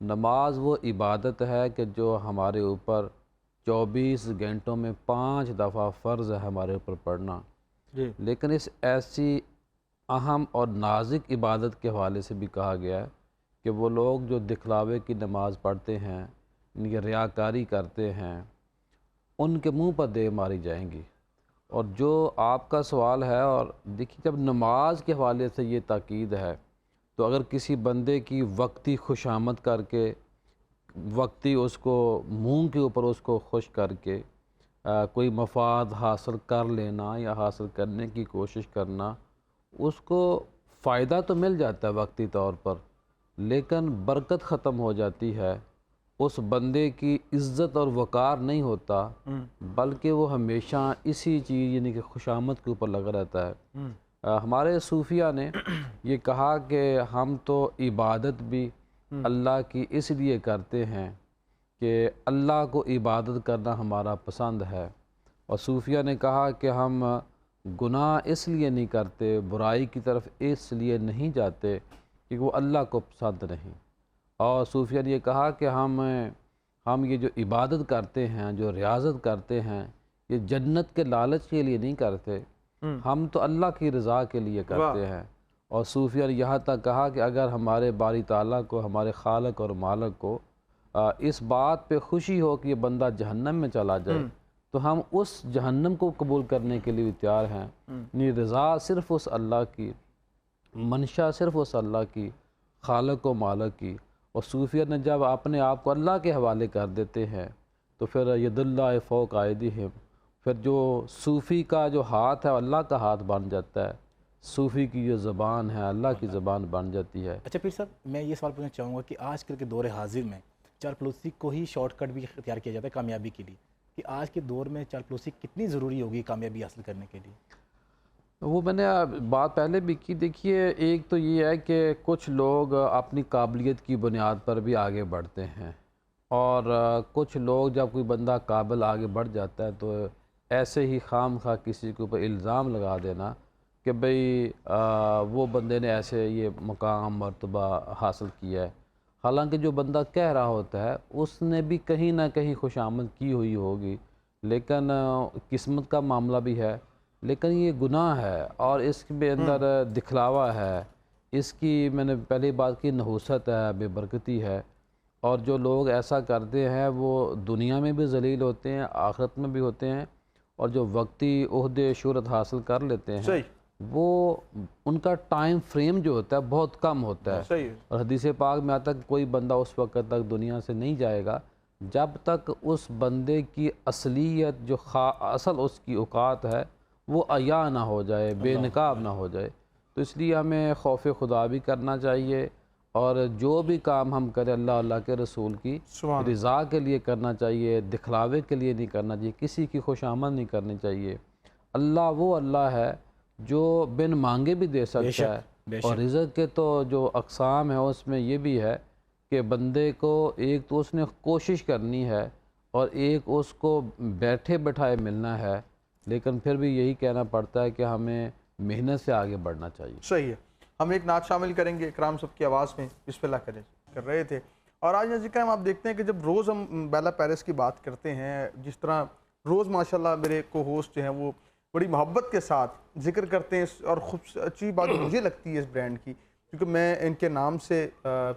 نماز وہ عبادت ہے کہ جو ہمارے اوپر 24 گھنٹوں میں 5 دفعہ فرض ہے ہمارے اوپر پڑھنا، جی لیکن اس ایسی اہم اور نازک عبادت کے حوالے سے بھی کہا گیا ہے کہ وہ لوگ جو دکھلاوے کی نماز پڑھتے ہیں، یہ ریاکاری کرتے ہیں، ان کے منہ پر دے ماری جائیں گی۔ اور جو آپ کا سوال ہے، اور دیکھیے جب نماز کے حوالے سے یہ تاکید ہے، تو اگر کسی بندے کی وقتی خوشامد کر کے، وقتی اس کو منہ کے اوپر اس کو خوش کر کے کوئی مفاد حاصل کر لینا یا حاصل کرنے کی کوشش کرنا، اس کو فائدہ تو مل جاتا ہے وقتی طور پر، لیکن برکت ختم ہو جاتی ہے، اس بندے کی عزت اور وقار نہیں ہوتا، بلکہ وہ ہمیشہ اسی چیز یعنی کہ خوشامد کے اوپر لگا رہتا ہے۔ ہمارے صوفیہ نے یہ کہا کہ ہم تو عبادت بھی اللہ کی اس لیے کرتے ہیں کہ اللہ کو عبادت کرنا ہمارا پسند ہے، اور صوفیہ نے کہا کہ ہم گناہ اس لیے نہیں کرتے، برائی کی طرف اس لیے نہیں جاتے کہ وہ اللہ کو پسند نہیں، اور صوفیہ نے یہ کہا کہ ہم یہ جو عبادت کرتے ہیں، جو ریاضت کرتے ہیں، یہ جنت کے لالچ کے لیے نہیں کرتے، ہم تو اللہ کی رضا کے لیے کرتے ہیں۔ اور صوفیہ نے یہاں تک کہا کہ اگر ہمارے باری تعالیٰ کو، ہمارے خالق اور مالک کو اس بات پہ خوشی ہو کہ یہ بندہ جہنم میں چلا جائے، تو ہم اس جہنم کو قبول کرنے کے لیے بھی تیار ہیں۔ یعنی رضا صرف اس اللہ کی، منشا صرف اس اللہ کی، خالق و مالک کی۔ اور صوفیہ نے جب اپنے آپ کو اللہ کے حوالے کر دیتے ہیں تو پھر ید اللہ فوق ایدیہم، پھر جو صوفی کا جو ہاتھ ہے اللہ کا ہاتھ بن جاتا ہے، صوفی کی جو زبان ہے اللہ کی زبان بن جاتی ہے۔ اچھا پیر صاحب، میں یہ سوال پوچھنا چاہوں گا کہ آج کل کے دور حاضر میں چالپلوسی کو ہی شارٹ کٹ بھی اختیار کیا جاتا ہے کامیابی کے لیے، کہ آج کے دور میں چالپلوسی کتنی ضروری ہوگی کامیابی حاصل کرنے کے لیے؟ وہ میں نے بات پہلے بھی کی، دیکھیے ایک تو یہ ہے کہ کچھ لوگ اپنی قابلیت کی بنیاد پر بھی آگے بڑھتے ہیں، اور کچھ لوگ جب کوئی بندہ قابل آگے بڑھ جاتا ہے تو ایسے ہی خام خواہ کسی کے اوپر الزام لگا دینا کہ بھئی وہ بندے نے ایسے یہ مقام مرتبہ حاصل کیا ہے، حالانکہ جو بندہ کہہ رہا ہوتا ہے اس نے بھی کہیں نہ کہیں خوشامد کی ہوئی ہوگی، لیکن قسمت کا معاملہ بھی ہے، لیکن یہ گناہ ہے اور اس کے اندر دکھلاوا ہے، اس کی میں نے پہلے بات کی نحوست ہے، بے برکتی ہے، اور جو لوگ ایسا کرتے ہیں وہ دنیا میں بھی ذلیل ہوتے ہیں، آخرت میں بھی ہوتے ہیں، اور جو وقتی عہدے شہرت حاصل کر لیتے ہیں وہ ان کا ٹائم فریم جو ہوتا ہے بہت کم ہوتا ہے، اور حدیث پاک میں آتا ہے کہ کوئی بندہ اس وقت تک دنیا سے نہیں جائے گا جب تک اس بندے کی اصلیت جو اصل اس کی اوقات ہے وہ عیاں نہ ہو جائے، بے نقاب نہ ہو جائے۔ تو اس لیے ہمیں خوف خدا بھی کرنا چاہیے، اور جو بھی کام ہم کریں اللہ کے رسول کی رضا کے لیے کرنا چاہیے، دکھلاوے کے لیے نہیں کرنا چاہیے، کسی کی خوشامد نہیں کرنی چاہیے۔ اللہ وہ اللہ ہے جو بن مانگے بھی دے سکتا ہے، اور رزق کے تو جو اقسام ہیں اس میں یہ بھی ہے کہ بندے کو ایک تو اس نے کوشش کرنی ہے اور ایک اس کو بیٹھے بٹھائے ملنا ہے، لیکن پھر بھی یہی کہنا پڑتا ہے کہ ہمیں محنت سے آگے بڑھنا چاہیے۔ صحیح ہے۔ ہم ایک نعت شامل کریں گے اکرام صاحب کی آواز میں، بسم اللہ کر رہے تھے، اور آج ذکر ہم آپ دیکھتے ہیں کہ جب روز ہم بیلا پیرس کی بات کرتے ہیں، جس طرح روز ماشاءاللہ میرے کو ہوسٹ جو ہیں وہ بڑی محبت کے ساتھ ذکر کرتے ہیں، اور اچھی بات مجھے لگتی ہے اس برانڈ کی، کیونکہ میں ان کے نام سے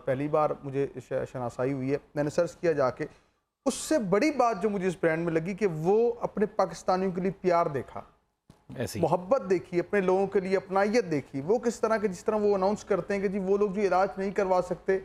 پہلی بار مجھے شناسائی ہوئی ہے، میں نے سرچ کیا جا کے، اس سے بڑی بات جو مجھے اس برانڈ میں لگی کہ وہ اپنے پاکستانیوں کے لیے پیار دیکھا، محبت دیکھی، اپنے لوگوں کے لیے اپنائیت دیکھی، وہ کس طرح کہ جس طرح وہ اناؤنس کرتے ہیں کہ جی وہ لوگ جو علاج نہیں کروا سکتے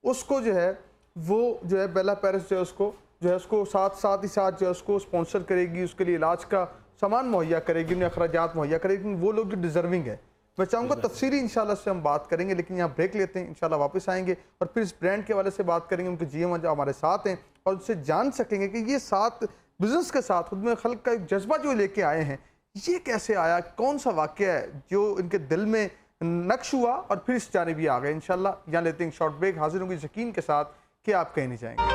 اس کو جو ہے وہ جو ہے بیلا پیرس جو ہے اس کو ساتھ ہی ساتھ جو ہے اس کو اسپانسر کرے گی، اس کے لیے علاج کا سامان مہیا کرے گی، انہیں اخراجات مہیا کرے گی، وہ لوگ جو ڈیزرونگ ہے۔ میں چاہوں گا تفصیلی انشاءاللہ سے ہم بات کریں گے، لیکن یہاں بریک لیتے ہیں، انشاءاللہ واپس آئیں گے اور پھر اس برانڈ کے حوالے سے بات کریں گے، ان کے جی ایم جو ہمارے ساتھ ہیں، اور ان سے جان سکیں گے کہ یہ ساتھ بزنس کے ساتھ خود میں خلق کا ایک جذبہ جو لے کے آئے ہیں، یہ کیسے آیا، کون سا واقعہ ہے جو ان کے دل میں نقش ہوا اور پھر اس جانب بھی آ گئے۔ انشاءاللہ یہاں لیتے ہیں شارٹ بریک، حاضر ہوں گے یقین کے ساتھ کہ آپ کہیں نہیں جائیں گے۔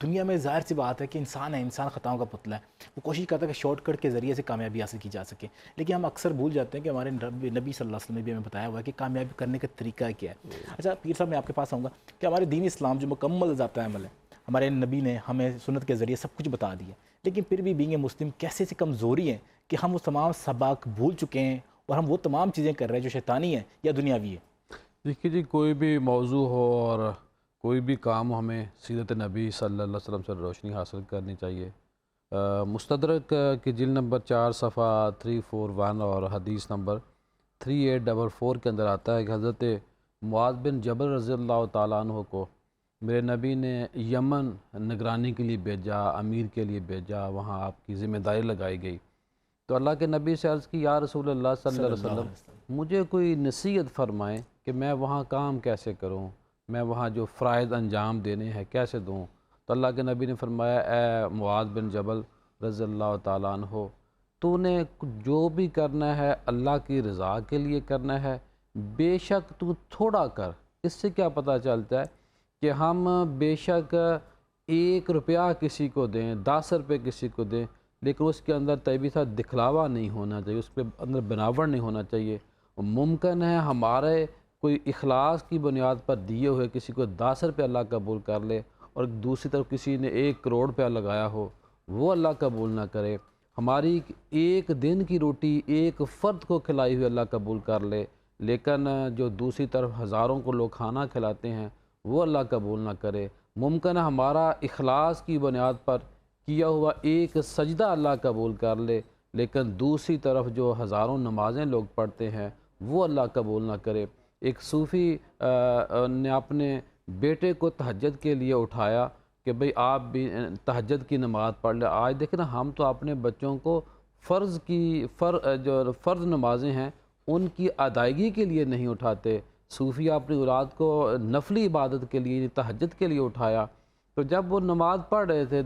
دنیا میں ظاہر سی بات ہے کہ انسان ہے، انسان خطاؤں کا پتلا ہے، وہ کوشش کرتا ہے کہ شارٹ کٹ کے ذریعے سے کامیابی حاصل کی جا سکے، لیکن ہم اکثر بھول جاتے ہیں کہ ہمارے نبی صلی اللہ علیہ وسلم نے بھی ہمیں بتایا ہوا ہے کہ کامیابی کرنے کا طریقہ کیا ہے۔ اچھا پیر صاحب میں آپ کے پاس آؤں گا کہ ہمارے دین اسلام جو مکمل ضابطہ عمل ہے، ہمارے نبی نے ہمیں سنت کے ذریعے سب کچھ بتا دیا، لیکن پھر بھی بینگ اے مسلم کیسے سے کمزوری ہے کہ ہم وہ تمام سباق بھول چکے ہیں اور ہم وہ تمام چیزیں کر رہے ہیں جو شیطانی ہیں یا دنیاوی ہے۔ دیکھیے جی، کوئی بھی موضوع ہو اور کوئی بھی کام ہو، ہمیں سیرت نبی صلی اللہ علیہ وسلم سے روشنی حاصل کرنی چاہیے۔ مستدرک کی جلد نمبر 4 صفحہ 341 اور حدیث نمبر 3844 کے اندر آتا ہے کہ حضرت معاذ بن جبل رضی اللہ تعالیٰ عنہ کو میرے نبی نے یمن نگرانی کے لیے بھیجا، امیر کے لیے بھیجا، وہاں آپ کی ذمہ داری لگائی گئی۔ تو اللہ کے نبی سے عرض کی، یا رسول اللہ صلی اللہ علیہ وسلم مجھے کوئی نصیحت فرمائیں کہ میں وہاں کام کیسے کروں، میں وہاں جو فرائض انجام دینے ہیں کیسے دوں۔ تو اللہ کے نبی نے فرمایا، اے معاذ بن جبل رضی اللہ تعالیٰ عنہ، تو نے جو بھی کرنا ہے اللہ کی رضا کے لیے کرنا ہے، بے شک تو تھوڑا کر۔ اس سے کیا پتہ چلتا ہے کہ ہم بے شک 1 روپیہ کسی کو دیں، 10 روپے کسی کو دیں، لیکن اس کے اندر طیبی سا دکھلاوا نہیں ہونا چاہیے، اس کے اندر بناوٹ نہیں ہونا چاہیے۔ ممکن ہے ہمارے کوئی اخلاص کی بنیاد پر دیے ہوئے کسی کو 10 روپے اللہ قبول کر لے، اور دوسری طرف کسی نے 1 کروڑ روپیہ لگایا ہو وہ اللہ قبول نہ کرے۔ ہماری 1 دن کی روٹی 1 فرد کو کھلائی ہوئی اللہ قبول کر لے، لیکن جو دوسری طرف ہزاروں کو لوگ کھانا کھلاتے ہیں وہ اللہ قبول نہ کرے۔ ممکن ہے ہمارا اخلاص کی بنیاد پر کیا ہوا 1 سجدہ اللہ قبول کر لے، لیکن دوسری طرف جو ہزاروں نمازیں لوگ پڑھتے ہیں وہ اللہ قبول نہ کرے۔ ایک صوفی نے اپنے بیٹے کو تہجد کے لیے اٹھایا کہ بھئی آپ بھی تہجد کی نماز پڑھ لیں۔ آج دیکھیں نا، ہم تو اپنے بچوں کو جو فرض نمازیں ہیں ان کی ادائیگی کے لیے نہیں اٹھاتے۔ صوفی اپنی اولاد کو نفلی عبادت کے لیے، تہجد کے لیے اٹھایا۔ تو جب وہ نماز پڑھ رہے تھے،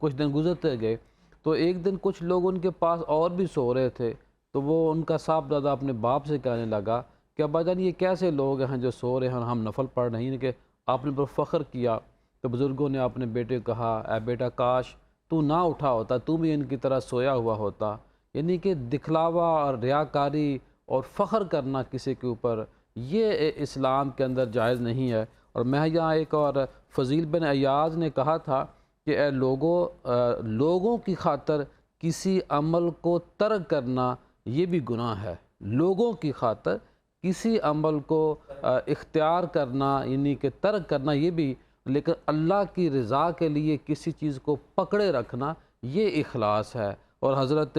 کچھ دن گزرتے گئے، تو ایک دن کچھ لوگ ان کے پاس اور بھی سو رہے تھے، تو وہ ان کا صاحبزادہ اپنے باپ سے کہنے لگا کہ ابا جان یہ کیسے لوگ ہیں جو سو رہے ہیں اور ہم نفل پڑھ رہے ہیں، کہ آپ نے پر فخر کیا۔ تو بزرگوں نے اپنے بیٹے کو کہا، اے بیٹا کاش تو نہ اٹھا ہوتا، تو بھی ان کی طرح سویا ہوا ہوتا۔ یعنی کہ دکھلاوا اور ریاکاری اور فخر کرنا کسی کے اوپر، یہ اسلام کے اندر جائز نہیں ہے۔ اور میں یہاں ایک اور فضیل بن عیاض نے کہا تھا کہ اے لوگوں کی خاطر کسی عمل کو ترک کرنا یہ بھی گناہ ہے۔ لوگوں کی خاطر کسی عمل کو اختیار کرنا یعنی کہ ترک کرنا یہ بھی، لیکن اللہ کی رضا کے لیے کسی چیز کو پکڑے رکھنا یہ اخلاص ہے۔ اور حضرت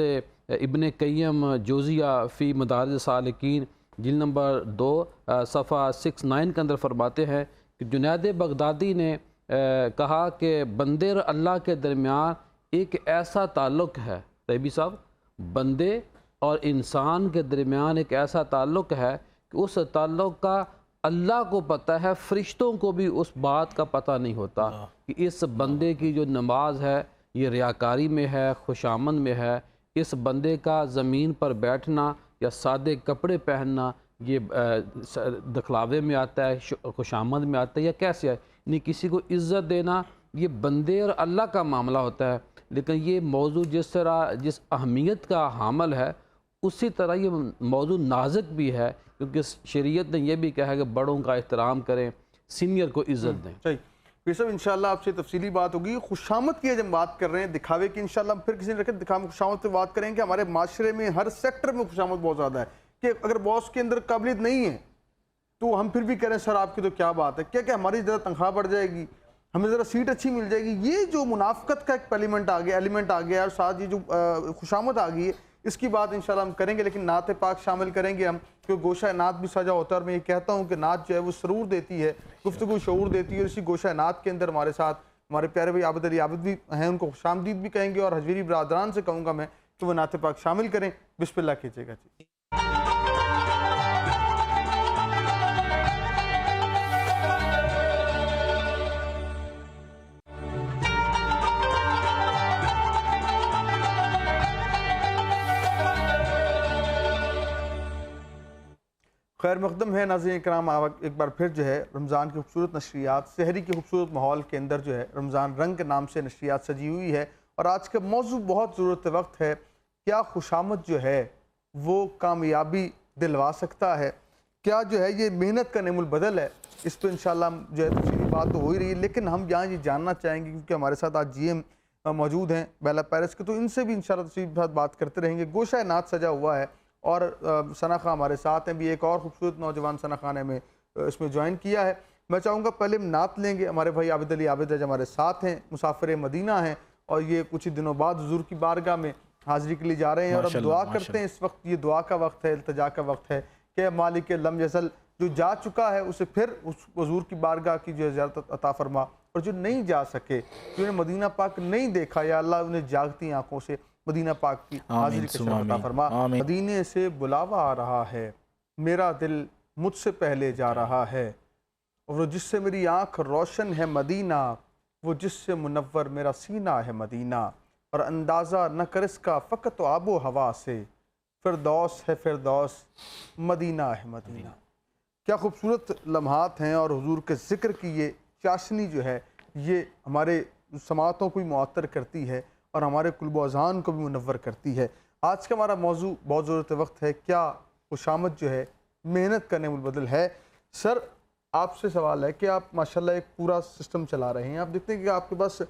ابن قیم جوزیہ فی مدارج سالکین جلد نمبر 2 صفحہ 69 کے اندر فرماتے ہیں کہ جنید بغدادی نے کہا کہ بندے اور اللہ کے درمیان ایک ایسا تعلق ہے، طیبی صاحب، بندے اور انسان کے درمیان ایک ایسا تعلق ہے کہ اس تعلق کا اللہ کو پتہ ہے، فرشتوں کو بھی اس بات کا پتہ نہیں ہوتا کہ اس بندے کی جو نماز ہے یہ ریاکاری میں ہے، خوشامد میں ہے، اس بندے کا زمین پر بیٹھنا یا سادے کپڑے پہننا یہ دکھلاوے میں آتا ہے، خوشامد میں آتا ہے یا کیسے ہے، یعنی کسی کو عزت دینا یہ بندے اور اللہ کا معاملہ ہوتا ہے۔ لیکن یہ موضوع جس اہمیت کا حامل ہے، اسی طرح یہ موضوع نازک بھی ہے، کیونکہ شریعت نے یہ بھی کہا ہے کہ بڑوں کا احترام کریں، سینئر کو عزت دیں۔ صحیح پیر صاحب، انشاءاللہ آپ سے تفصیلی بات ہوگی۔ خوشامد کی جب بات کر رہے ہیں، دکھاوے کی، انشاءاللہ ہم پھر کسی نے رکھے دکھاوے خوشامد پہ بات کریں کہ ہمارے معاشرے میں ہر سیکٹر میں خوشامد بہت زیادہ ہے، کہ اگر باس کے اندر قابلیت نہیں ہے تو ہم پھر بھی کہہ رہے ہیں سر آپ کی تو کیا بات ہے، کیا کہ ہماری ذرا تنخواہ بڑھ جائے گی، ہمیں ذرا سیٹ اچھی مل جائے گی۔ یہ جو منافقت کا ایک ایلیمنٹ آ گیا اور ساتھ یہ جو خوشامد آ گئی ہے، اس کی بات انشاءاللہ ہم کریں گے، لیکن نعت پاک شامل کریں گے ہم، کیونکہ گوشہ نعت بھی سجا ہوتا ہے، اور میں یہ کہتا ہوں کہ نعت جو ہے وہ سرور دیتی ہے، گفتگو شعور دیتی ہے، اور اسی گوشہ نعت کے اندر ہمارے ساتھ ہمارے پیارے بھائی عابد علی عابد بھی ہیں، ان کو خوش آمدید بھی کہیں گے، اور حجویری برادران سے کہوں گا میں کہ وہ نعت پاک شامل کریں۔ بسم اللہ کیجئے گا جی۔ خیر مقدم ہے ناظرین کرام، ایک بار پھر جو ہے رمضان کی خوبصورت نشریات، سحری کے خوبصورت ماحول کے اندر جو ہے رمضان رنگ کے نام سے نشریات سجی ہوئی ہے، اور آج کا موضوع بہت ضرورت وقت ہے، کیا خوشامد جو ہے وہ کامیابی دلوا سکتا ہے؟ کیا جو ہے یہ محنت کا نعم البدل ہے؟ اس پہ انشاءاللہ جو ہے تفصیلی بات تو ہو ہی رہی ہے، لیکن ہم یہاں یہ جاننا چاہیں گے کیونکہ ہمارے ساتھ آج جی ایم موجود ہیں بیلا پیرس کے، تو ان سے بھی انشاءاللہ تفصیلی بات کرتے رہیں گے۔ گوشہ نعت سجا ہوا ہے اور ثنا خان ہمارے ساتھ ہیں، بھی ایک اور خوبصورت نوجوان ثنا خان نے اس میں جوائن کیا ہے۔ میں چاہوں گا پہلے ہم نعت لیں گے، ہمارے بھائی عابد علی عابد جو ہمارے ساتھ ہیں، مسافر مدینہ ہیں، اور یہ کچھ ہی دنوں بعد حضور کی بارگاہ میں حاضری کے لیے جا رہے ہیں، اور اب دعا کرتے ہیں۔ اس وقت یہ دعا کا وقت ہے، التجا کا وقت ہے کہ مالک لم یزل، جو جا چکا ہے اسے پھر اس حضور کی بارگاہ کی جو زیارت عطا فرما، اور جو نہیں جا سکے، جنہیں مدینہ پاک نہیں دیکھا، یا اللہ انہیں جاگتی آنکھوں سے مدینہ پاک کی حاضری کے شرف عطا فرما۔ مدینے سے بلاوا آ رہا ہے، میرا دل مجھ سے پہلے جا رہا ہے، اور جس سے میری آنکھ روشن ہے مدینہ، وہ جس سے منور میرا سینہ ہے مدینہ، اور اندازہ نہ کر اس کا فقط و آب و ہوا سے، فردوس ہے فردوس، مدینہ ہے مدینہ۔ کیا خوبصورت لمحات ہیں، اور حضور کے ذکر کی یہ چاشنی جو ہے یہ ہمارے سماعتوں کو بھی معطر کرتی ہے اور ہمارے قلب و اذہان کو بھی منور کرتی ہے۔ آج کا ہمارا موضوع بہت ضرورت وقت ہے، کیا خوشامد جو ہے محنت کا نعم البدل ہے؟ سر آپ سے سوال ہے کہ آپ ماشاءاللہ ایک پورا سسٹم چلا رہے ہیں، آپ دیکھتے ہیں کہ آپ کے پاس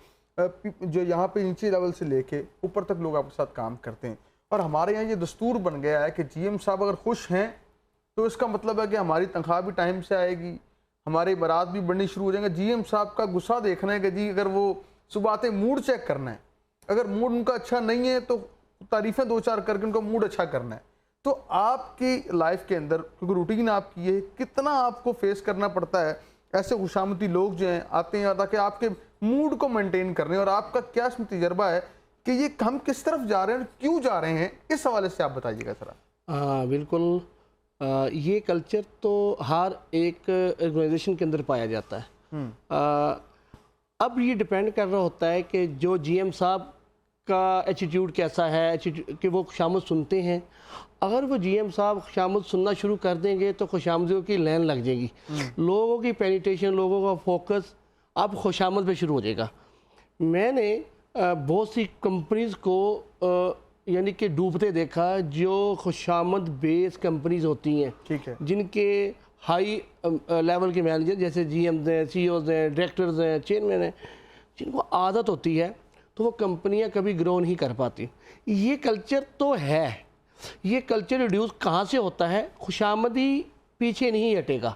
جو یہاں پہ نیچے لیول سے لے کے اوپر تک لوگ آپ کے ساتھ کام کرتے ہیں، اور ہمارے یہاں یہ دستور بن گیا ہے کہ جی ایم صاحب اگر خوش ہیں تو اس کا مطلب ہے کہ ہماری تنخواہ بھی ٹائم سے آئے گی، ہمارے برات بھی بڑھنی شروع ہو جائیں گے۔ جی ایم صاحب کا غصہ دیکھنا ہے کہ جی اگر وہ صبح آتے موڈ چیک کرنا ہے، اگر موڈ ان کا اچھا نہیں ہے تو تعریفیں دو چار کر کے ان کا موڈ اچھا کرنا ہے۔ تو آپ کی لائف کے اندر کیونکہ روٹین آپ کی ہے، کتنا آپ کو فیس کرنا پڑتا ہے ایسے خوشامدی لوگ جو ہیں آتے ہیں تاکہ آپ کے موڈ کو مینٹین کرنے، اور آپ کا کیا اس میں تجربہ ہے کہ یہ ہم کس طرف جا رہے ہیں اور کیوں جا رہے ہیں، اس حوالے سے آپ بتائیے گا ذرا۔ بالکل، یہ کلچر تو ہر ایک آرگنائزیشن کے اندر پایا جاتا ہے۔ اب یہ ڈیپینڈ کر رہا ہوتا ہے کہ جو جی ایم صاحب کا ایٹیٹیوڈ کیسا ہے، کہ وہ خوشامد سنتے ہیں۔ اگر وہ جی ایم صاحب خوشامد سننا شروع کر دیں گے تو خوشامدیوں کی لین لگ جائے گی، لوگوں کی پینیٹیشن، لوگوں کا فوکس اب خوشامد پہ شروع ہو جائے گا۔ میں نے بہت سی کمپنیز کو یعنی کہ ڈوبتے دیکھا، جو خوشامد بیس کمپنیز ہوتی ہیں، ٹھیک ہے، جن کے ہائی لیول کے مینیجر جیسے جی ایم ہیں، سی اوز ہیں، ڈائریکٹرز ہیں، چیئرمین ہیں، جن کو عادت ہوتی ہے تو وہ کمپنیاں کبھی گرو نہیں کر پاتی۔ یہ کلچر تو ہے، یہ کلچر ریڈیوس کہاں سے ہوتا ہے؟ خوشامدی پیچھے نہیں ہٹے گا،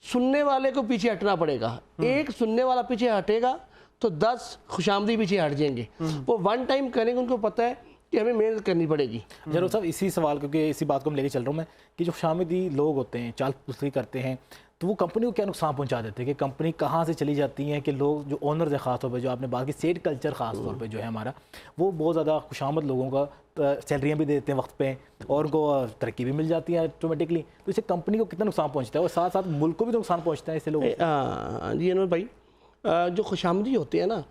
سننے والے کو پیچھے ہٹنا پڑے گا۔ ایک سننے والا پیچھے ہٹے گا تو 10 خوشامدی پیچھے ہٹ جائیں گے۔ وہ ون ٹائم کریں گے، ان کو پتہ ہے کہ ہمیں محنت کرنی پڑے گی۔ ضرور صاحب، اسی سوال کیونکہ اسی بات کو ہم لے کے چل رہا ہوں میں کہ جو خوشامدی لوگ ہوتے ہیں، چال پسری کرتے ہیں، تو وہ کمپنی کو کیا نقصان پہنچا دیتے ہیں کہ کمپنی کہاں سے چلی جاتی ہیں کہ لوگ جو آنرز ہیں، خاص طور پہ جو آپ نے بات کی سیٹ کلچر خاص طور پہ جو ہے ہمارا، وہ بہت زیادہ خوشامد لوگوں کا سیلریاں بھی دیتے ہیں وقت پہ، اور ان کو ترقی بھی مل جاتی ہے آٹومیٹکلی، تو اسے کمپنی کو کتنا نقصان پہنچتا ہے اور ساتھ ساتھ ملک کو بھی نقصان پہنچتا ہے اسے لوگوں کو؟ جی انور بھائی، جو خوشامدی ہوتے ہیں نا،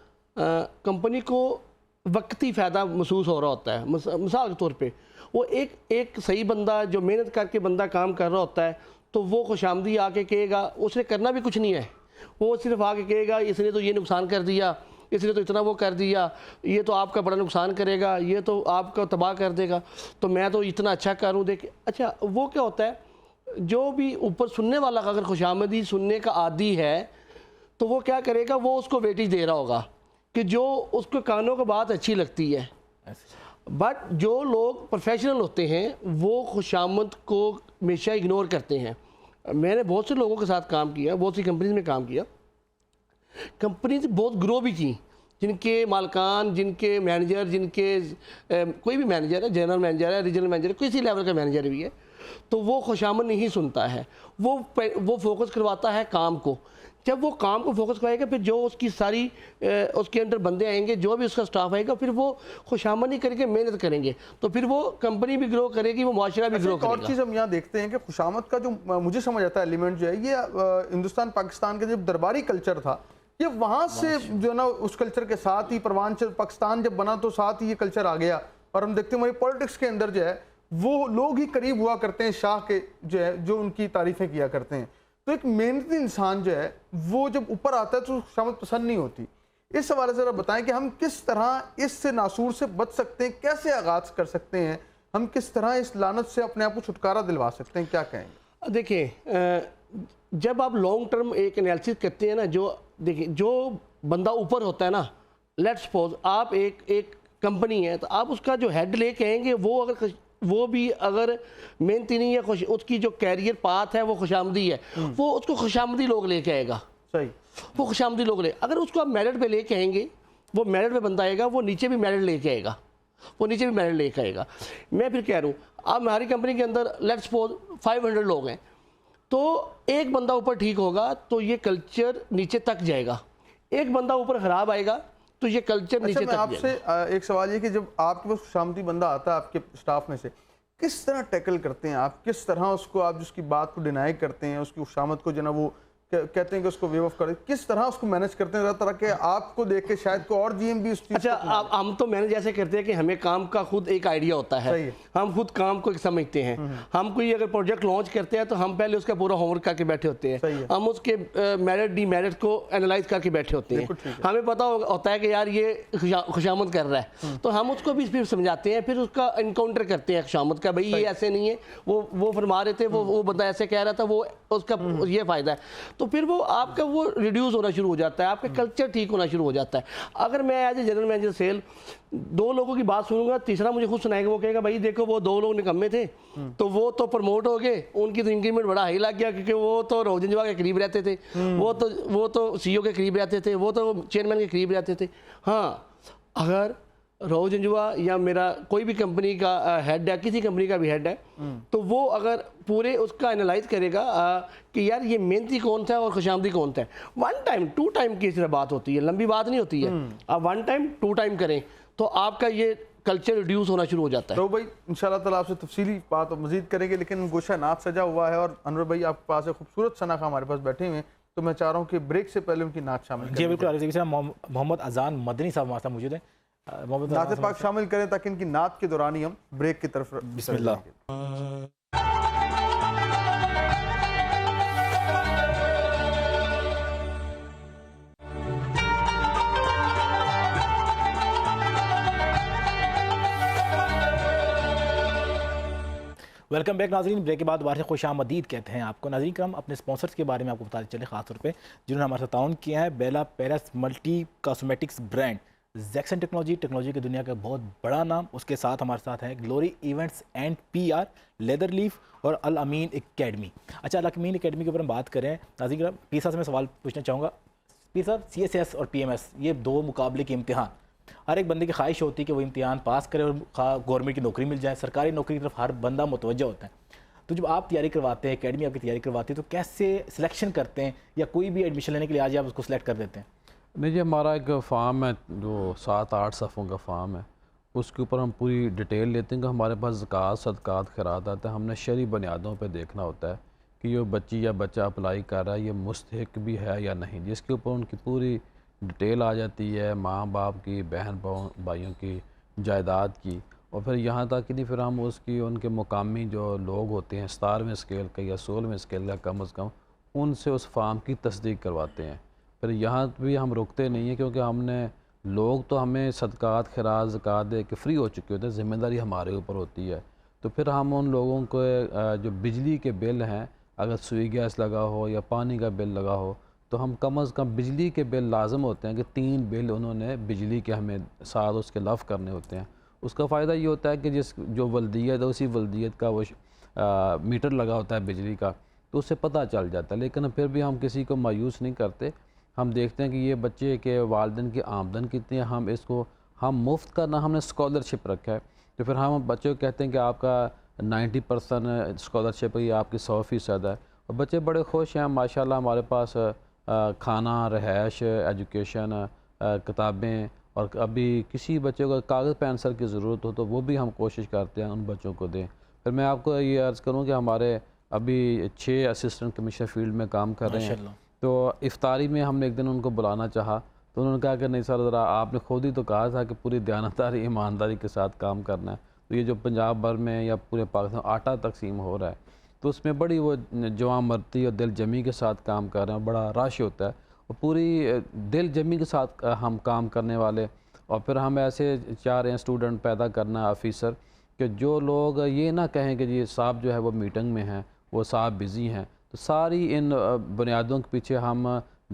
کمپنی کو وقتی فائدہ محسوس ہو رہا ہوتا ہے۔ مثال کے طور پہ وہ ایک صحیح بندہ جو محنت کر کے بندہ کام کر رہا ہوتا ہے، تو وہ خوشامدی آ کے کہے گا، اس نے کرنا بھی کچھ نہیں ہے، وہ صرف آ کے کہے گا اس نے تو یہ نقصان کر دیا، اس نے تو اتنا وہ کر دیا، یہ تو آپ کا بڑا نقصان کرے گا، یہ تو آپ کا تباہ کر دے گا، تو میں تو اتنا اچھا کروں دیکھ۔ اچھا، وہ کیا ہوتا ہے، جو بھی اوپر سننے والا اگر خوشامدی سننے کا عادی ہے تو وہ کیا کرے گا، وہ اس کو ویٹیج دے رہا ہوگا کہ جو اس کے کانوں کو بات اچھی لگتی ہے۔ بٹ جو لوگ پروفیشنل ہوتے ہیں وہ خوشامد کو ہمیشہ اگنور کرتے ہیں۔ میں نے بہت سے لوگوں کے ساتھ کام کیا، بہت سی کمپنیز میں کام کیا، کمپنیز بہت گرو بھی کی، جن کے مالکان، جن کے مینیجر، جن کے کوئی بھی مینیجر ہے، جنرل مینیجر ہے، ریجنل مینیجر ہے، کسی لیول کا مینیجر بھی ہے، تو وہ خوشامد نہیں سنتا ہے، وہ فوکس کرواتا ہے کام کو۔ جب وہ کام کو فوکس کرائے گا، پھر جو اس کی ساری اس کے اندر بندے آئیں گے، جو بھی اس کا سٹاف آئے گا، پھر وہ خوشامد نہیں کریں گے، محنت کریں گے، تو پھر وہ کمپنی بھی گرو کرے گی، وہ معاشرہ بھی گرو کرے گا۔ اور چیز ہم یہاں دیکھتے ہیں کہ خوشامد کا جو مجھے سمجھ آتا ہے ایلیمنٹ جو ہے، یہ ہندوستان پاکستان کا جب درباری کلچر تھا، یہ وہاں سے جو ہے نا اس کلچر کے ساتھ ہی پاکستان جب بنا تو ساتھ ہی یہ کلچر آ گیا، اور ہم دیکھتے ہیں ہماری پولیٹکس کے اندر جو ہے وہ لوگ ہی قریب ہوا کرتے ہیں شاہ کے جو ہے جو ان کی تعریفیں کیا کرتے ہیں. تو ایک محنتی انسان جو ہے وہ جب اوپر آتا ہے تو خوشامد پسند نہیں ہوتی. اس حوالے سے ذرا بتائیں کہ ہم کس طرح اس سے ناسور سے بچ سکتے ہیں, کیسے آغاز کر سکتے ہیں, ہم کس طرح اس لعنت سے اپنے آپ کو چھٹکارا دلوا سکتے ہیں, کیا کہیں گے؟ دیکھیں جب آپ لانگ ٹرم ایک انالیسس کرتے ہیں نا, دیکھیں جو بندہ اوپر ہوتا ہے نا, لیٹ سپوز آپ ایک کمپنی ہے تو آپ اس کا جو ہیڈ لے کے آئیں گے, وہ بھی اگر محنتی نہیں ہے, اس کی جو کیریئر پاتھ ہے وہ خوشامدی ہے, وہ اس کو خوشامدی لوگ لے کے آئے گا. صحیح. وہ خوشامدی لوگ اگر اس کو آپ میرٹ پہ لے کے آئیں گے, وہ میرٹ پہ بندہ آئے گا, وہ نیچے بھی میرٹ لے کے آئے گا, میں پھر کہہ رہا ہوں اب ہماری کمپنی کے اندر لیٹ سپوز 500 لوگ ہیں, تو ایک بندہ اوپر ٹھیک ہوگا تو یہ کلچر نیچے تک جائے گا, ایک بندہ اوپر خراب آئے گا تو یہ کلچر نیچے تک جائے گا. آپ سے ایک سوال یہ کہ جب آپ کے پاس خوشامدی بندہ آتا ہے آپ کے سٹاف میں سے, کس طرح ٹیکل کرتے ہیں آپ, کس طرح اس کو آپ جس کی بات کو ڈینائی کرتے ہیں, اس کی خوشامد کو جو نا وہ کہتے ہیں کہ اس کو ویو آف کریں, کس طرح اس کو مینج کرتے ہیں طرح کہ آپ کو دیکھ کے شاید کوئی اور جی ایم بھی اس چیز. اچھا ہم تو مینج ایسے کرتے ہیں کہ ہمیں کام کا خود ایک آئیڈیا ہوتا ہے, ہم خود کام کو سمجھتے ہیں, ہم کوئی اگر پروجیکٹ لانچ کرتے ہیں تو ہم پہلے اس کا پورا ہوم ورک کر کے بیٹھے ہوتے ہیں, ہم اس کے میرٹ ڈی میرٹ کو انالائز کر کے بیٹھے ہوتے ہیں, ہمیں پتا ہوتا ہے کہ یار یہ خوشامد کر رہا ہے, تو ہم اس کو بھی پھر سمجھاتے ہیں, پھر اس کا انکاؤنٹر کرتے ہیں خوشامد کا, بھائی یہ ایسے نہیں ہے, وہ فرما رہے تھے, وہ بندہ ایسے کہہ رہا تھا, وہ اس کا یہ فائدہ ہے, تو پھر وہ آپ کا وہ ریڈیوس ہونا شروع ہو جاتا ہے, آپ کا کلچر ٹھیک ہونا شروع ہو جاتا ہے. اگر میں as a general manager sale 2 لوگوں کی بات سنوں گا, تیسرا مجھے خود سنائے گا, وہ کہے گا بھائی دیکھو وہ 2 لوگ نکمے تھے تو وہ تو پروموٹ ہو گئے, ان کی تو انکریمنٹ بڑا ہائی لگ گیا کیونکہ وہ تو روجنجوا کے قریب رہتے تھے, وہ تو سی او کے قریب رہتے تھے, وہ تو چیئرمین کے قریب رہتے تھے. ہاں اگر روجنجوا یا میرا کوئی بھی کمپنی کا ہیڈ ہے, کسی کمپنی کا بھی ہیڈ ہے, تو وہ اگر پورے اس کا انالائز کرے گا کہ یار یہ محنتی کون تھا اور خوشامدی کون تھا, 1 ٹائم 2 ٹائم کی طرح بات ہوتی ہے, لمبی بات نہیں ہوتی ہے, آپ 1 ٹائم 2 ٹائم کریں تو آپ کا یہ کلچر ریڈیوس ہونا شروع ہو جاتا ہے. تو بھائی انشاءاللہ تعالیٰ آپ سے تفصیلی بات مزید کریں گے, لیکن گوشہ نعت سجا ہوا ہے اور انور بھائی آپ کے پاس خوبصورت ثنا خواہ ہمارے پاس بیٹھے ہوئے ہیں, تو میں چاہ رہا ہوں کہ بریک سے پہلے ان کی نعت شامل کریں. جی بالکل, عزیز صاحب محمد اذان مدنی صاحب ہمارے ساتھ موجود ہیں, نعت پاک شامل کریں تاکہ ان کی نعت کے دوران ہی ہم بریک کی طرف بسم اللہ. ویلکم بیک ناظرین, بریک کے بعد دوبارہ سے خوش آمدید کہتے ہیں آپ کو. ناظرین کرام, اپنے اسپانسرز کے بارے میں آپ کو بتاتے چلے, خاص طور پہ جنہوں نے ہمارے ساتھ تعاون کیا ہے. Bella Paris multi cosmetics brand, زیکسن ٹیکنالوجی کی دنیا کا بہت بڑا نام, اس کے ساتھ ہمارے ساتھ ہے Glory Events and PR, Leather Leaf اور الامین اکیڈمی. اچھا, الامین اکیڈمی کے اوپر ہم بات کریں ناظرین کرام, پیر صاحب سے میں سوال پوچھنا چاہوں گا. پیر صاحب, CSS اور PMS یہ 2 مقابلے کے امتحان, ہر ایک بندے کی خواہش ہوتی ہے کہ وہ امتحان پاس کرے اور گورنمنٹ کی نوکری مل جائے, سرکاری نوکری کی طرف ہر بندہ متوجہ ہوتا ہے. تو جب آپ تیاری کرواتے ہیں, اکیڈمی آپ کی تیاری کرواتی ہے, تو کیسے سلیکشن کرتے ہیں, یا کوئی بھی ایڈمیشن لینے کے لیے آج آپ اس کو سلیکٹ کر دیتے ہیں؟ نہیں جی, ہمارا ایک فارم ہے جو 7-8 صفحوں کا فارم ہے, اس کے اوپر ہم پوری ڈیٹیل لیتے ہیں کہ ہمارے پاس زکوٰۃ, صدقات, خیرات آتا ہے. ہم نے شرعی بنیادوں پہ دیکھنا ہوتا ہے کہ یہ بچی یا بچہ اپلائی کر رہا ہے یہ مستحق بھی ہے یا نہیں, جس کے اوپر ان کی پوری ڈیٹیل آ جاتی ہے, ماں باپ کی, بہن بھائیوں کی, جائیداد کی, اور پھر یہاں تک کہ نہیں پھر ہم اس کی ان کے مقامی جو لوگ ہوتے ہیں 17ویں اسکیل کا یا 16ویں اسکیل کا کم از کم, ان سے اس فارم کی تصدیق کرواتے ہیں. پھر یہاں بھی ہم رکتے نہیں ہیں کیونکہ ہم نے لوگ تو ہمیں صدقات, خیرات, زکوٰۃ دے کے فری ہو چکے ہوتے ہیں, ذمہ داری ہمارے اوپر ہوتی ہے. تو پھر ہم ان لوگوں کو جو بجلی کے بل ہیں, اگر سوئی گیس لگا ہو یا پانی کا بل لگا ہو, تو ہم کم از کم بجلی کے بل لازم ہوتے ہیں کہ 3 بل انہوں نے بجلی کے ہمیں ساتھ اس کے لف کرنے ہوتے ہیں. اس کا فائدہ یہ ہوتا ہے کہ جو ولدیت ہے اسی ولدیت کا وہ میٹر لگا ہوتا ہے بجلی کا, تو اس سے پتہ چل جاتا ہے. لیکن پھر بھی ہم کسی کو مایوس نہیں کرتے, ہم دیکھتے ہیں کہ یہ بچے کے والدین کی آمدن کتنی ہے, ہم اس کو ہم مفت کا نہ ہم نے اسکالرشپ رکھا ہے. تو پھر ہم بچوں کو کہتے ہیں کہ آپ کا 90% اسکالرشپ ہے, یہ آپ کی 100% ہے, اور بچے بڑے خوش ہیں ماشاءاللہ. ہمارے پاس کھانا, رہائش, ایجوکیشن, کتابیں, اور ابھی کسی بچے کو کاغذ پینسل کی ضرورت ہو تو وہ بھی ہم کوشش کرتے ہیں ان بچوں کو دیں. پھر میں آپ کو یہ عرض کروں کہ ہمارے ابھی 6 اسسٹنٹ کمشنر فیلڈ میں کام کر رہے ہیں. تو افطاری میں ہم نے ایک دن ان کو بلانا چاہا تو انہوں نے کہا کہ نہیں سر ذرا آپ نے خود ہی تو کہا تھا کہ پوری دیانتداری, ایمانداری کے ساتھ کام کرنا ہے. تو یہ جو پنجاب بھر میں یا پورے پاکستان آٹا تقسیم ہو رہا ہے تو اس میں بڑی وہ جوان مرتی اور دل جمی کے ساتھ کام کر رہے ہیں، بڑا رش ہوتا ہے اور پوری دل جمی کے ساتھ ہم کام کرنے والے، اور پھر ہم ایسے چاہ رہے ہیں اسٹوڈنٹ پیدا کرنا آفیسر کہ جو لوگ یہ نہ کہیں کہ جی صاحب جو ہے وہ میٹنگ میں ہیں، وہ صاحب بزی ہیں، تو ساری ان بنیادوں کے پیچھے ہم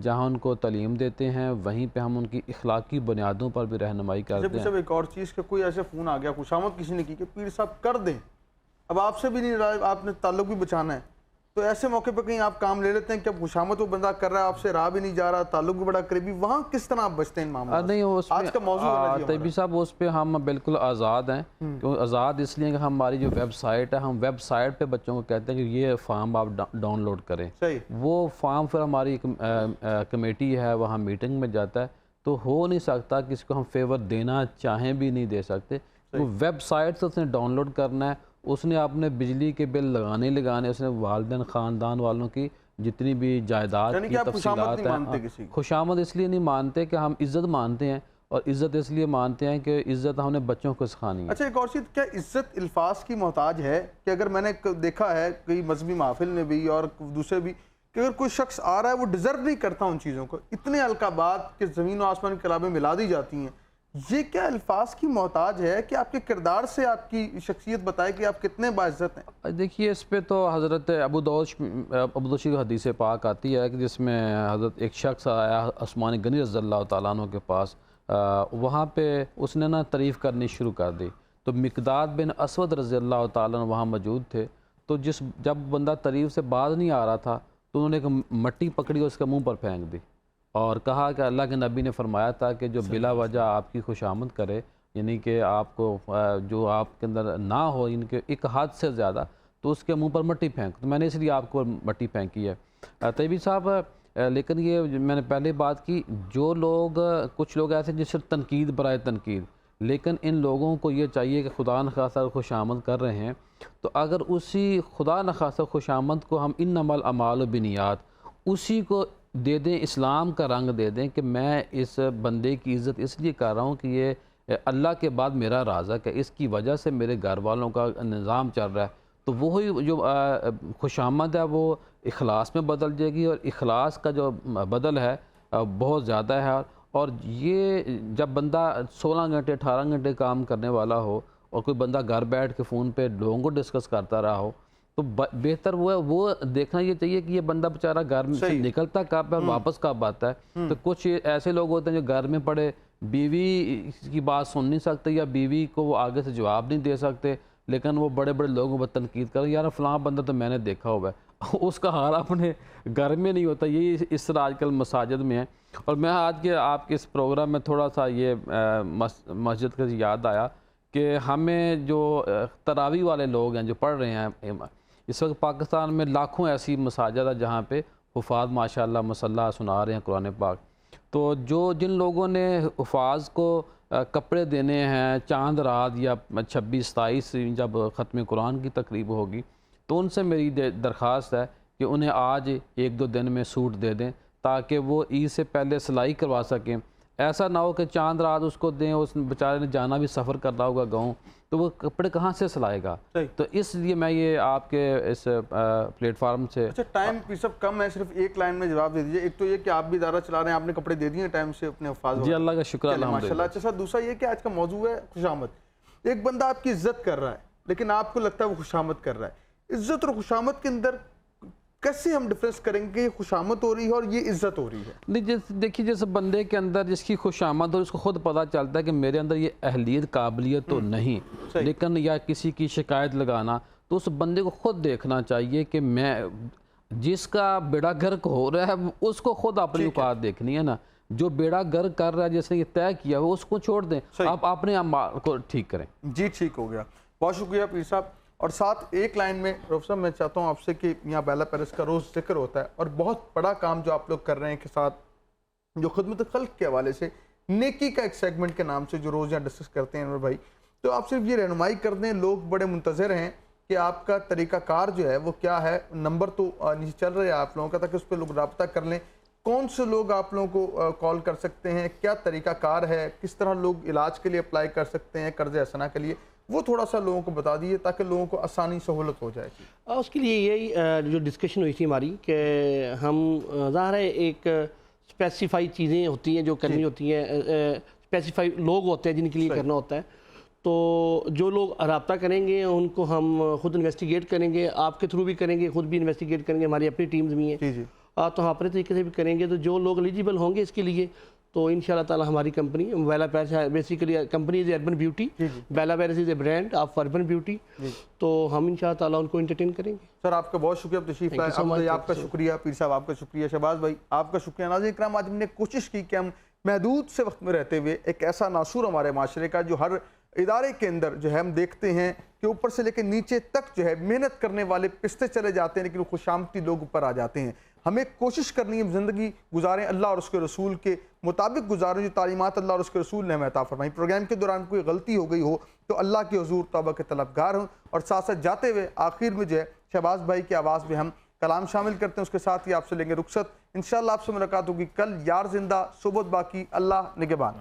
جہاں ان کو تعلیم دیتے ہیں وہیں پہ ہم ان کی اخلاقی بنیادوں پر بھی رہنمائی کرتے ہیں۔ جب ایک اور چیز کہ کوئی ایسے فون آ گیا، خوشامد کسی نے کی کہ پیر صاحب کر دیں، اب آپ سے بھی نہیں رہا، آپ نے تعلق بھی بچانا ہے، تو ایسے موقع پہ کہیں آپ کام لے لیتے ہیں کہ اب خوشامد وہ بندہ کر رہا ہے، آپ سے راہ بھی نہیں جا رہا، تعلق بھی بڑا قریبی، وہاں کس طرح آپ بچتے ہیں ان معاملات؟ نہیں آج کا موضوع ہونا چاہیے طیبی صاحب اس پہ ہم بالکل آزاد ہیں، کیوں آزاد اس لیے کہ ہماری جو ویب سائٹ ہے، ہم ویب سائٹ پہ بچوں کو کہتے ہیں کہ یہ فارم آپ ڈاؤن لوڈ کریں، صحیح، وہ فارم پھر ہماری کمیٹی ہے وہاں میٹنگ میں جاتا ہے، تو ہو نہیں سکتا کسی کو ہم فیور دینا چاہیں بھی نہیں دے سکتے، وہ ویب سائٹ سے اس نے ڈاؤن لوڈ کرنا ہے، اس نے اپنے بجلی کے بل لگانے، اس نے والدین خاندان والوں کی جتنی بھی جائیداد کی تفصیلات ہیں، خوشامد اس لیے نہیں مانتے کہ ہم عزت مانتے ہیں، اور عزت اس لیے مانتے ہیں کہ عزت ہم نے بچوں کو سکھانی ہے۔ اچھا ایک اور چیز، کیا عزت الفاظ کی محتاج ہے؟ کہ اگر میں نے دیکھا ہے کئی مذہبی محافل میں بھی اور دوسرے بھی کہ اگر کوئی شخص آ رہا ہے وہ ڈیزرو نہیں کرتا ان چیزوں کو، اتنے القابات کہ زمین و آسمان کی کتابیں ملا دی جاتی ہیں، یہ کیا الفاظ کی محتاج ہے کہ آپ کے کردار سے آپ کی شخصیت بتائے کہ آپ کتنے باعزت ہیں؟ دیکھیے اس پہ تو حضرت ابو داؤد کی حدیث پاک آتی ہے کہ جس میں حضرت ایک شخص آیا عثمان غنی رضی اللہ تعالیٰ عنہ کے پاس، وہاں پہ اس نے نا تعریف کرنی شروع کر دی، تو مقداد بن اسود رضی اللہ تعالیٰ عنہ وہاں موجود تھے، تو جب بندہ تعریف سے باز نہیں آ رہا تھا تو انہوں نے ایک مٹی پکڑی اور اس کے منہ پر پھینک دی اور کہا کہ اللہ کے نبی نے فرمایا تھا کہ جو بلا وجہ آپ کی خوشامد کرے، یعنی کہ آپ کو جو آپ کے اندر نہ ہو ان کے ایک حد سے زیادہ، تو اس کے منہ پر مٹی پھینک، تو میں نے اس لیے آپ کو مٹی پھینکی ہے۔ طیبی صاحب لیکن یہ میں نے پہلے بات کی، جو لوگ کچھ لوگ ایسے جس سے تنقید برائے تنقید، لیکن ان لوگوں کو یہ چاہیے کہ خدا نخواستہ خوشامد کر رہے ہیں تو اگر اسی خدا نخواستہ خوشامد کو ہم انما الاعمال بالنیات اسی کو دے دیں، اسلام کا رنگ دے دیں کہ میں اس بندے کی عزت اس لیے کر رہا ہوں کہ یہ اللہ کے بعد میرا رازق ہے، اس کی وجہ سے میرے گھر والوں کا نظام چل رہا ہے، تو وہی جو خوشامد ہے وہ اخلاص میں بدل جائے گی، اور اخلاص کا جو بدل ہے بہت زیادہ ہے، اور یہ جب بندہ 16 گھنٹے 18 گھنٹے کام کرنے والا ہو اور کوئی بندہ گھر بیٹھ کے فون پہ لوگوں کو ڈسکس کرتا رہا ہو تو بہتر وہ دیکھنا یہ چاہیے کہ یہ بندہ بیچارہ گھر میں سے نکلتا کب ہے اور واپس کب آتا ہے۔ تو کچھ ایسے لوگ ہوتے ہیں جو گھر میں پڑے بیوی کی بات سن نہیں سکتے یا بیوی کو وہ آگے سے جواب نہیں دے سکتے، لیکن وہ بڑے بڑے لوگوں پر تنقید کریں، یار فلاں بندہ تو میں نے دیکھا ہوا ہے، اس کا حال اپنے گھر میں نہیں ہوتا۔ یہی اس طرح آج کل مساجد میں ہے۔ اور میں آج کے آپ کے اس پروگرام میں تھوڑا سا یہ مسجد کا یاد آیا کہ ہمیں جو تراویح والے لوگ ہیں جو پڑھ رہے ہیں، اس وقت پاکستان میں لاکھوں ایسی مساجد ہے جہاں پہ حفاظ ماشاءاللہ مصلح سنا رہے ہیں قرآن پاک، تو جن لوگوں نے حفاظ کو کپڑے دینے ہیں چاند رات یا 26-27 جب ختم قرآن کی تقریب ہوگی، تو ان سے میری درخواست ہے کہ انہیں آج 1-2 دن میں سوٹ دے دیں تاکہ وہ عید سے پہلے سلائی کروا سکیں۔ ایسا نہ ہو کہ چاند رات اس کو دیں، اس بیچارے نے جانا بھی سفر کرنا ہوگا گاؤں، تو وہ کپڑے کہاں سے سلائے گا؟ تو اس لیے میں یہ آپ کے اس پلیٹ فارم سے اچھا ٹائم سب کم ہے، صرف ایک لائن میں جواب دے دیجیے۔ ایک تو یہ کہ آپ بھی ادارہ چلا رہے ہیں، آپ نے کپڑے دے دیے ٹائم سے اپنے حفاظ، جی اللہ کا شکر الحمدللہ ماشاءاللہ۔ اچھا سر دوسرا یہ کہ آج کا موضوع ہے خوشامد۔ ایک بندہ آپ کی عزت کر رہا ہے لیکن آپ کو لگتا ہے وہ خوشامد کر رہا ہے، عزت اور خوشامد کے اندر کیسے ہم ڈیفرنس کریں گے کہ یہ خوشامد ہو رہی ہے اور یہ عزت ہو رہی ہے؟ دیکھیے جس بندے کے اندر جس کی خوشامد اور اس کو خود پتہ چلتا ہے کہ میرے اندر یہ اہلیت قابلیت تو نہیں، لیکن یا کسی کی شکایت لگانا، تو اس بندے کو خود دیکھنا چاہیے کہ میں جس کا بیڑا گرک ہو رہا ہے اس کو خود اپنی اوقات دیکھنی ہے نا، جو بیڑا گرک کر رہا ہے جس نے یہ طے کیا وہ اس کو چھوڑ دیں، آپ اپنے اعمال کو ٹھیک کریں۔ جی ٹھیک ہو گیا، بہت شکریہ پیر صاحب۔ اور ساتھ ایک لائن میں رؤف صاحب میں چاہتا ہوں آپ سے کہ یہاں بیلا پیرس کا روز ذکر ہوتا ہے اور بہت بڑا کام جو آپ لوگ کر رہے ہیں کے ساتھ جو خدمت خلق کے حوالے سے نیکی کا ایک سیگمنٹ کے نام سے جو روز یہاں ڈسکس کرتے ہیں انور بھائی، تو آپ صرف یہ رہنمائی کر دیں، لوگ بڑے منتظر ہیں کہ آپ کا طریقہ کار جو ہے وہ کیا ہے، نمبر تو نیچے چل رہے ہیں آپ لوگوں کا تاکہ اس پہ لوگ رابطہ کر لیں، کون سے لوگ آپ لوگوں کو کال کر سکتے ہیں، کیا طریقہ کار ہے، کس طرح لوگ علاج کے لیے اپلائی کر سکتے ہیں، قرض حسنہ کے لیے، وہ تھوڑا سا لوگوں کو بتا دیے تاکہ لوگوں کو آسانی سہولت ہو جائے. اس کے لیے یہی جو ڈسکشن ہوئی تھی ہماری کہ ہم ظاہر ہے ایک اسپیسیفائی چیزیں ہوتی ہیں جو کرنی ہوتی ہیں, اسپیسیفائی لوگ ہوتے ہیں جن کے لیے کرنا ہوتا ہے. تو جو لوگ رابطہ کریں گے ان کو ہم خود انویسٹیگیٹ کریں گے, آپ کے تھرو بھی کریں گے, خود بھی انویسٹیگیٹ کریں گے, ہماری اپنی ٹیمز بھی ہیں. جی جی تو ہم اپنے طریقے سے بھی کریں گے. تو جو لوگ ایلیجیبل ہوں گے اس کے لیے تو ان شاء اللہ تعالیٰ ہماری company Bella Paris basically company is urban beauty, Bella Paris is a brand of urban beauty. تو ہم ان شاء اللہ تعالیٰ ان کو انٹرٹین کریں گے. سر آپ کا بہت شکریہ تشریف لائے, آپ کا شکریہ, پیر صاحب آپ کا شکریہ, شہباز بھائی آپ کا شکریہ. ناظرین کرام, آج ہم نے کوشش کی کہ ہم محدود سے وقت میں رہتے ہوئے ایک ایسا ناسور ہمارے معاشرے کا جو ہر ادارے کے اندر جو ہے ہم دیکھتے ہیں کہ اوپر سے لے کے نیچے تک جو ہے محنت کرنے والے پستے چلے جاتے ہیں لیکن خوشامتی لوگ اوپر آ جاتے ہیں. ہمیں کوشش کرنی ہے زندگی گزاریں اللہ اور اس کے رسول کے مطابق گزاریں جو تعلیمات اللہ اور اس کے رسول نے ہمیں عطا فرمائی. پروگرام کے دوران کوئی غلطی ہو گئی ہو تو اللہ کے حضور توبہ کے طلبگار ہوں. اور ساتھ ساتھ جاتے ہوئے آخر میں جو ہے شہباز بھائی کی آواز میں ہم کلام شامل کرتے ہیں, اس کے ساتھ ہی آپ سے لیں گے رخصت. انشاءاللہ آپ سے ملاقات ہوگی کل. یار زندہ صحبت باقی, اللہ نگہبان.